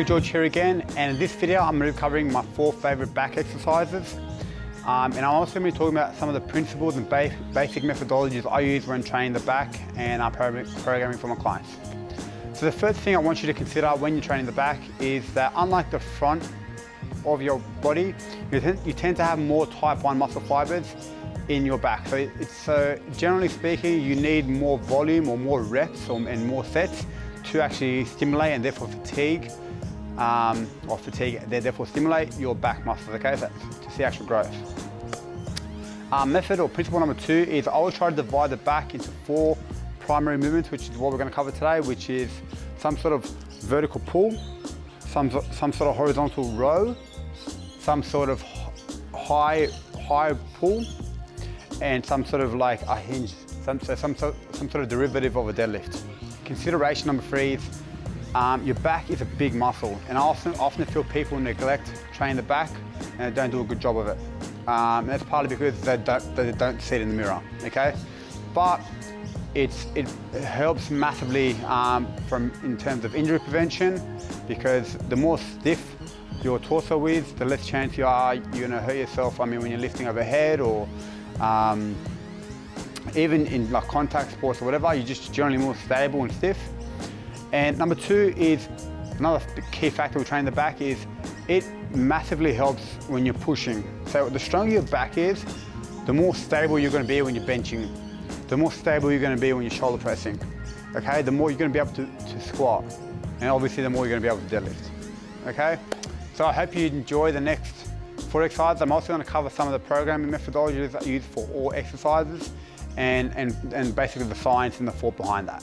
George here again, and in this video I'm going to be covering my 4 favourite back exercises. And I'm also going to be talking about some of the principles and basic methodologies I use when training the back and programming for my clients. So the first thing I want you to consider when you're training the back is that unlike the front of your body, you tend to have more type 1 muscle fibers in your back. So generally speaking, you need more volume or more reps and more sets to actually stimulate and therefore therefore stimulate your back muscles, okay? So to see actual growth. Method or principle number 2 is I always try to divide the back into 4 primary movements, which is what we're going to cover today, which is some sort of vertical pull, some sort of horizontal row, some sort of high pull, and some sort of like a hinge, some sort of derivative of a deadlift. Consideration number 3 is your back is a big muscle, and I often feel people neglect training the back and they don't do a good job of it. And that's partly because they don't see it in the mirror, okay? But it helps massively in terms of injury prevention, because the more stiff your torso is, the less chance you're gonna hurt yourself. I mean, when you're lifting overhead or even in like contact sports or whatever, you're just generally more stable and stiff. And number 2 is another key factor with training the back is it massively helps when you're pushing. So the stronger your back is, the more stable you're going to be when you're benching, the more stable you're going to be when you're shoulder pressing. Okay, the more you're going to be able to squat, and obviously the more you're going to be able to deadlift. Okay, so I hope you enjoy the next 4 exercises. I'm also going to cover some of the programming methodologies I use for all exercises, and basically the science and the thought behind that.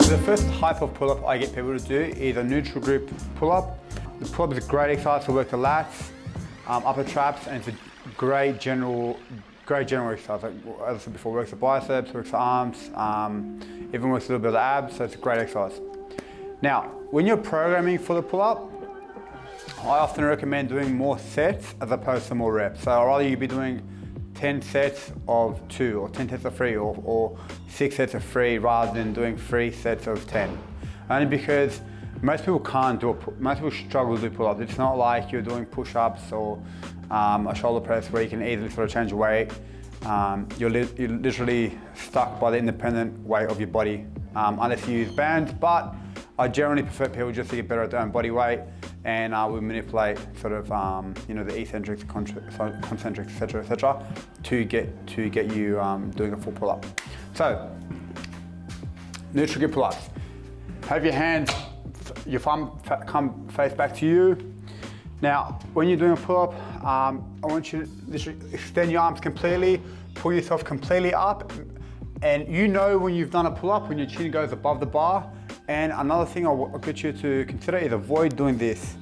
The first type of pull-up I get people to do is a neutral grip pull-up. The pull-up is a great exercise to work the lats, upper traps, and it's a great general exercise. Like, as I said before, works the biceps, works the arms, even works a little bit of the abs, so it's a great exercise. Now, when you're programming for the pull-up, I often recommend doing more sets as opposed to more reps. So I'd rather you be doing 10 sets of 2 or 10 sets of 3 or 6 sets of 3 rather than doing 3 sets of 10. Only because most people struggle to do pull-ups. It's not like you're doing push-ups or a shoulder press where you can easily sort of change your weight. You're literally stuck by the independent weight of your body unless you use bands, but I generally prefer people just to get better at their own body weight, and we manipulate sort of the eccentrics, concentrics, etc., to get you doing a full pull-up. So, neutral grip pull-ups. Have your thumb come face back to you. Now, when you're doing a pull-up, I want you to literally extend your arms completely, pull yourself completely up, and you know when you've done a pull-up when your chin goes above the bar. And another thing I'll get you to consider is avoid doing this.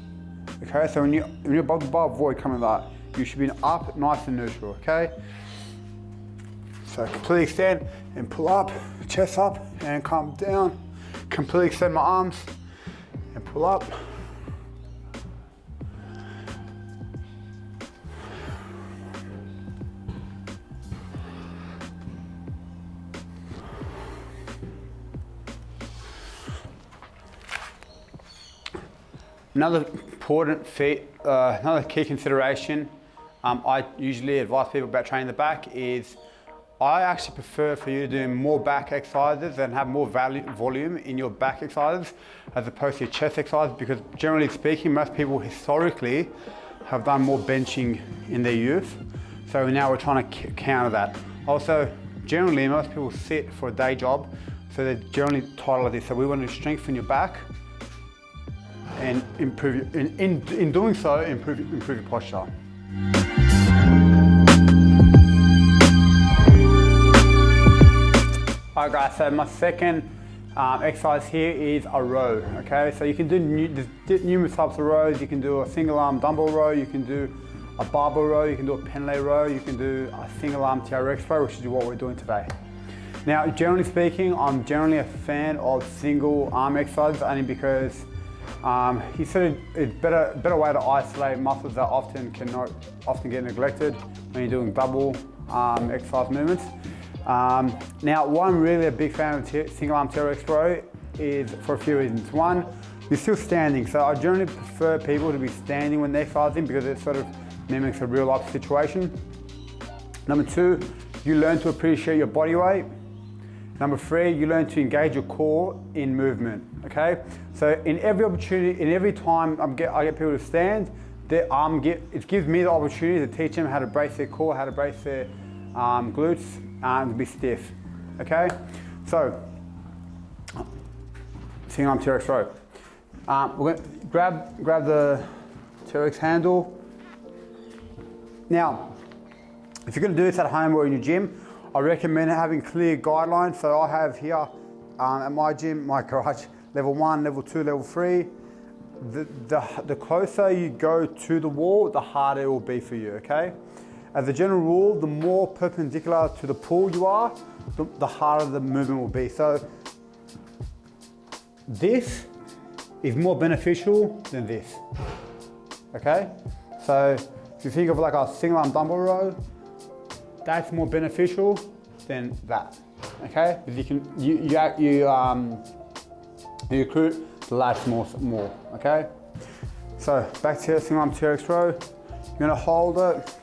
Okay, so when you're above the bar, avoid coming like that. You should be up, nice and neutral, okay? So completely extend and pull up, chest up and come down. Completely extend my arms and pull up. Another important feat, another key consideration I usually advise people about training the back is I actually prefer for you to do more back exercises and have more volume in your back exercises as opposed to your chest exercises, because generally speaking, most people historically have done more benching in their youth. So now we're trying to counter that. Also, generally, most people sit for a day job, so they're generally tired like this. So we want to strengthen your back and improve in doing so, improve your posture. Alright guys, so my second exercise here is a row, okay? So you can do numerous types of rows. You can do a single arm dumbbell row, you can do a barbell row, you can do a pendlay row, you can do a single arm TRX row, which is what we're doing today. Now, generally speaking, I'm generally a fan of single arm exercises, only because he said it's a better way to isolate muscles that often get neglected when you're doing double exercise movements. Now, one really a big fan of single arm TRX row is for a few reasons. One, you're still standing, so I generally prefer people to be standing when they're exercising because it sort of mimics a real life situation. Number two, you learn to appreciate your body weight. Number three, you learn to engage your core in movement, okay? So in every opportunity, in every time I get people to stand, it gives me the opportunity to teach them how to brace their core, how to brace their glutes, and to be stiff, okay? So, single arm TRX row. We're going to grab the TRX handle. Now, if you're going to do this at home or in your gym, I recommend having clear guidelines. So I have here at my gym, my garage, level 1, level 2, level 3. The closer you go to the wall, the harder it will be for you, okay? As a general rule, the more perpendicular to the pool you are, the harder the movement will be. So this is more beneficial than this, okay? So if you think of like a single arm dumbbell row, that's more beneficial than that, okay? Because you recruit the lats more, okay? So back to single arm TRX row. You're gonna hold it.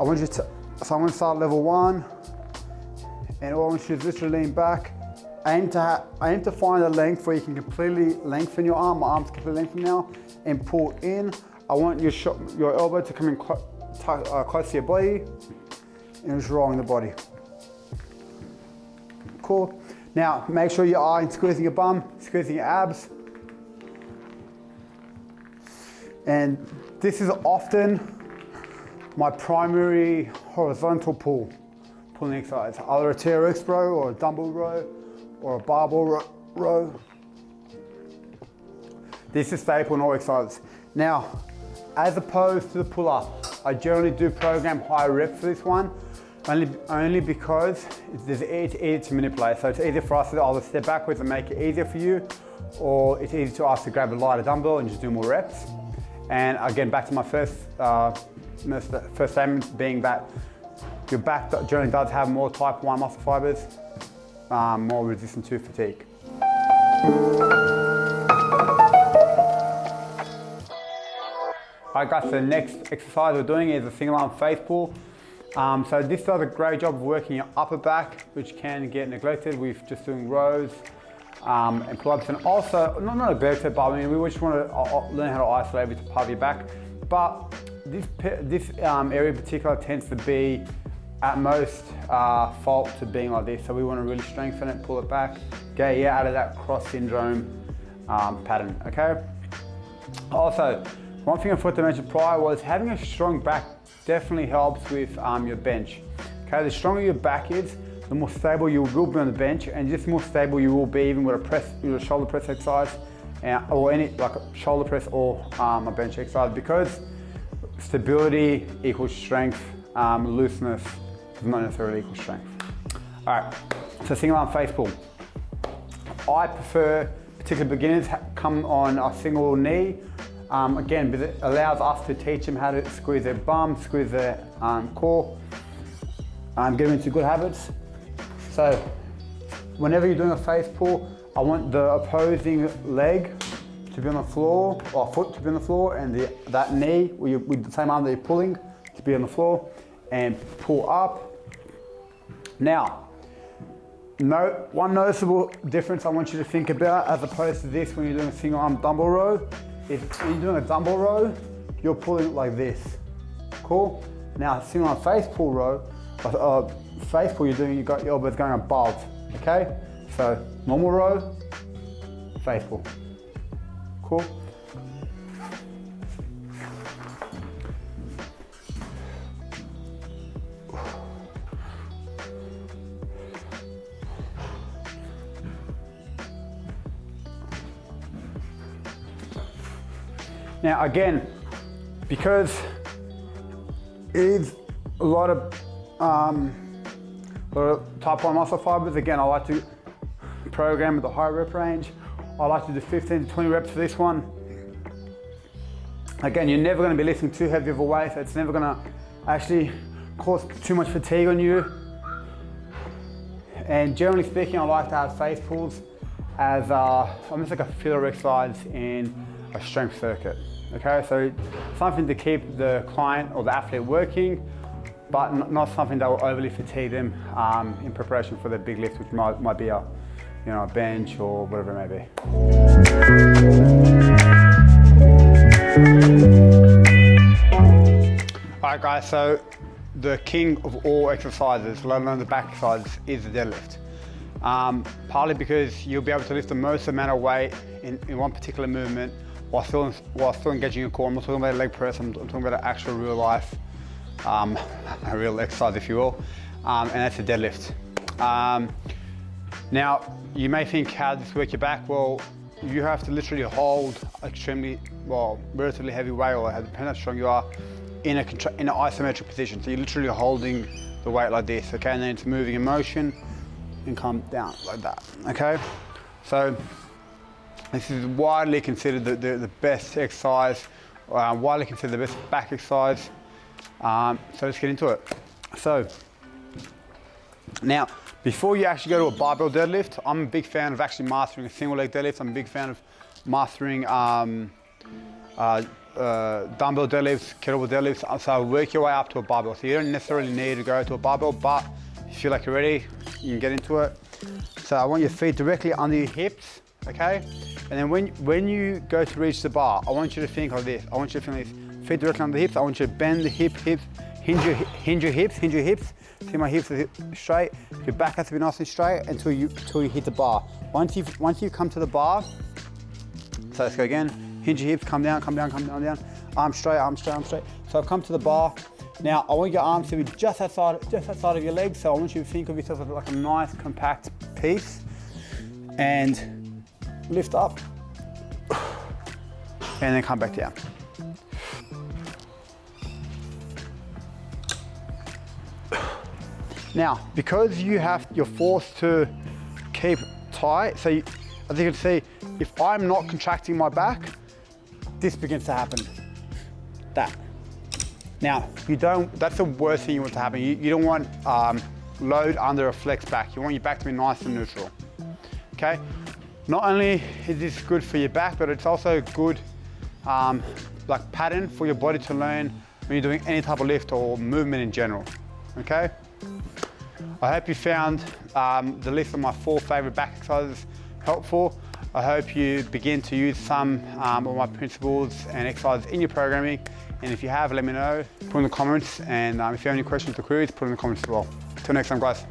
I'm gonna start level 1, and all I want you to just lean back. Aim to find a length where you can completely lengthen your arm. My arm's completely lengthened now, and pull in. I want your elbow to come in close to your body, and just rolling the body. Cool. Now make sure you are squeezing your bum, squeezing your abs. And this is often my primary horizontal pulling exercise, either a TRX row or a dumbbell row or a barbell row. This is staple in all exercises. Now, as opposed to the pull-up, I generally do program higher reps for this one, only because it's easy to manipulate. So it's easier for us to either step backwards and make it easier for you, or it's easy to us to grab a lighter dumbbell and just do more reps. And again, back to my first statement being that your back generally does have more type 1 muscle fibers, more resistant to fatigue. Alright guys, so the next exercise we're doing is a single arm face pull. So this does a great job of working your upper back, which can get neglected with just doing rows and pull-ups, and also, not neglected, but I mean, we just want to learn how to isolate every part of your back. But this area in particular tends to be at most fault to being like this. So we want to really strengthen it, pull it back, get you out of that cross syndrome pattern, okay? Also, one thing I forgot to mention prior was having a strong back definitely helps with your bench. Okay, the stronger your back is, the more stable you will be on the bench, and just more stable you will be even with a shoulder press exercise, or any like a shoulder press or a bench exercise, because stability equals strength, looseness does not necessarily equal strength. All right, so single arm face pull. I prefer particular beginners come on a single knee. Again, because it allows us to teach them how to squeeze their bum, squeeze their core, get them into good habits. So whenever you're doing a face pull, I want the opposing leg to be on the floor, or foot to be on the floor, and that knee, with the same arm that you're pulling, to be on the floor, and pull up. Now, one noticeable difference I want you to think about as opposed to this when you're doing a single arm dumbbell row, is when you're doing a dumbbell row, you're pulling it like this. Cool? Now, single arm face pull row, face pull you got your elbows going above, okay? So, normal row, face pull. Cool? Now again, because it is a lot of type 1 muscle fibers, again, I like to program with the high rep range. I like to do 15 to 20 reps for this one. Again, you're never going to be lifting too heavy of a weight, so it's never going to actually cause too much fatigue on you. And generally speaking, I like to have face pulls as almost like a filler exercise in a strength circuit. Okay, so something to keep the client or the athlete working, but not something that will overly fatigue them in preparation for their big lift, which might be a bench or whatever it may be. All right, guys. So the king of all exercises, let alone the back exercises, is the deadlift. Partly because you'll be able to lift the most amount of weight in one particular movement while still engaging your core. I'm not talking about a leg press, I'm talking about an actual real life, a real exercise, if you will, and that's a deadlift. Now, you may think, how does this work your back? Well, you have to literally hold relatively heavy weight, or depending on how strong you are, in an isometric position. So you're literally holding the weight like this, okay? And then it's moving in motion and come down like that, okay? So this is widely considered the best exercise, widely considered the best back exercise. So let's get into it. So now, before you actually go to a barbell deadlift, I'm a big fan of actually mastering a single leg deadlift. I'm a big fan of mastering dumbbell deadlifts, kettlebell deadlifts. So work your way up to a barbell. So you don't necessarily need to go to a barbell, but if you feel like you're ready, you can get into it. So I want your feet directly under your hips, okay? And then when you go to reach the bar, I want you to think of this. I want you to think of this. Feet directly under the hips. I want you to bend the hips, hinge your hips. See, my hips are straight. Your back has to be nice and straight until you hit the bar. Once you come to the bar, so let's go again. Hinge your hips, come down. Arms straight. So I've come to the bar. Now I want your arms to be just outside of your legs. So I want you to think of yourself as like a nice compact piece, and lift up, and then come back down. Now, because you're forced to keep tight, so as you can see, if I'm not contracting my back, this begins to happen. That. Now, that's the worst thing you want to happen. You don't want load under a flex back. You want your back to be nice and neutral, okay? Not only is this good for your back, but it's also good like pattern for your body to learn when you're doing any type of lift or movement in general, okay? I hope you found the list of my 4 favorite back exercises helpful. I hope you begin to use some of my principles and exercises in your programming. And if you have, let me know, put in the comments. And if you have any questions or queries, put in the comments as well. Till next time, guys.